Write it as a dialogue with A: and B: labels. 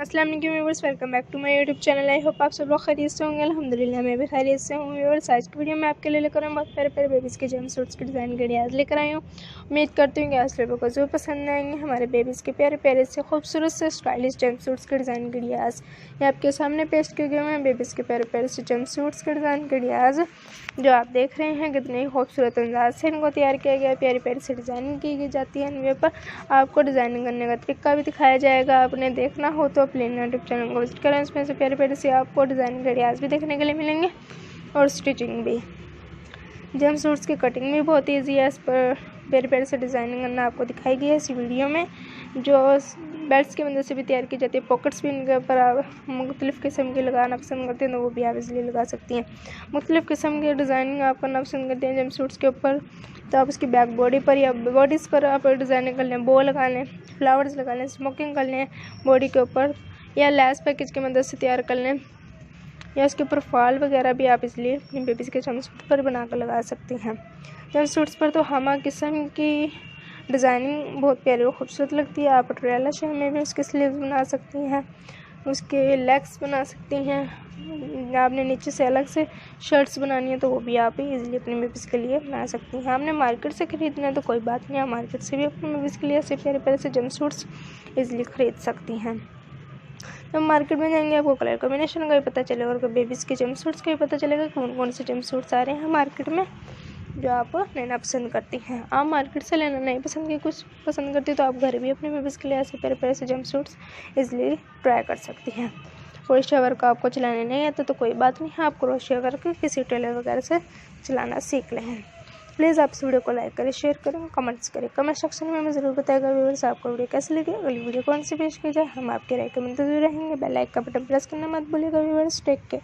A: अस्सलाम वालेकुम viewers, welcome back to my YouTube channel. I hope आप सब लोग खैरियत से होंगे। अल्हम्दुलिल्लाह मैं भी खैरियत से हूँ। व्यूअर्स, आज की वीडियो में आपके लिए लेकर आऊँ बहुत प्यारे प्यारे बेबीज़ के जंप सूट्स के डिज़ाइन के आइडियाज़ लेकर आई हूँ। उम्मीद करती हूँ कि आज लोगों को जरूर पसंद आएंगे हमारे बेबीज़ के प्यारे प्यारे से खूबसूरत से स्टाइलिश जंप सूट्स के डिज़ाइन के आइडियाज़ ये आपके सामने पेश किए गए हैं। बेबीज़ के प्यारे प्यारे से जंप सूट्स के डिज़ाइन के आइडियाज़ जो आप देख रहे हैं कितने ही खूबसूरत अंदाज से इनको तैयार किया गया है। प्यारी प्यारी से डिज़ाइनिंग की जाती है। इनके ऊपर आपको डिज़ाइनिंग करने का तरीका भी दिखाया जाएगा। आपने देखना हो तो अपने यूट्यूब चैनल को विजिट करें। इसमें से प्यारे प्यारे से आपको डिज़ाइनिंग के आइडियाज़ भी देखने के लिए मिलेंगे और स्टिचिंग भी। जंप सूट्स की कटिंग भी बहुत ईजी है। इस पर प्यारे प्यारे से डिज़ाइनिंग करना आपको दिखाई गई है इस वीडियो में, जो बेल्ट्स की मदद से भी तैयार की जाती है। पॉकेट्स भी इनके ऊपर आप मुख्तलिफ़ किस्म की लगाना पसंद करते हैं तो वो भी आप इसलिए लगा सकती हैं। मुख्तलिफ़ किस्म की डिज़ाइनिंग आप करना पसंद करते हैं जंप सूट्स के ऊपर तो आप उसकी बैक बॉडी पर या बॉडीज़ पर आप डिज़ाइनिंग कर लें, बो लगा लें, फ्लावर्स लगा लें, स्मोकिंग कर लें बॉडी के ऊपर, या लैस पैकेज की मदद से तैयार कर लें, या उसके ऊपर फॉल वगैरह भी आप इसलिए अपनी बेबीज़ के जंप सूट पर बनाकर लगा सकती हैं। जंप सूट्स पर तो हमा किस्म की डिज़ाइनिंग बहुत प्यारी और खूबसूरत लगती है। आप पटियाला शेप में भी उसके स्लीव्स बना सकती हैं, उसके लेग्स बना सकती हैं। आपने नीचे से अलग से शर्ट्स बनानी है तो वो भी आप इजीली अपने बेबीज़ के लिए बना सकती हैं। आपने मार्केट से ख़रीदना है तो कोई बात नहीं, आप मार्केट से भी अपने बेबीज़ के लिए ऐसे प्यारे प्यारे से जंप सूट्स ईजिली ख़रीद सकती हैं। जब मार्केट में जाएंगे आपको कलर कॉम्बिनेशन का भी पता चलेगा और बेबीज़ के जंप सूट्स का भी पता चलेगा कौन कौन से जंप सूट्स आ रहे हैं मार्केट में जो आप लेना पसंद करती हैं। आप मार्केट से लेना नहीं पसंद की कुछ पसंद करती तो आप घर भी अपने बेबीज़ के लिए ऐसे प्यारे प्यारे से जंप सूट्स इजीली ट्राई कर सकती हैं। क्रोशिया वर्क आपको चलाने नहीं आता तो कोई बात नहीं है, आप क्रोशिया वर्क किसी टेलर वगैरह से चलाना सीख लें। प्लीज़ आप इस वीडियो को लाइक करें, शेयर करें, कमेंट्स करें। कमेंट सेक्शन में हमें ज़रूर बताएगा व्यूअर्स आपको वीडियो कैसी लगी। अगली वीडियो कौन सी पेश की जाए हम आपके राय के मंतज़र रहेंगे। बेल आइकन का बटन प्रेस करना मत भूलिएगा व्यूअर्स। Take care.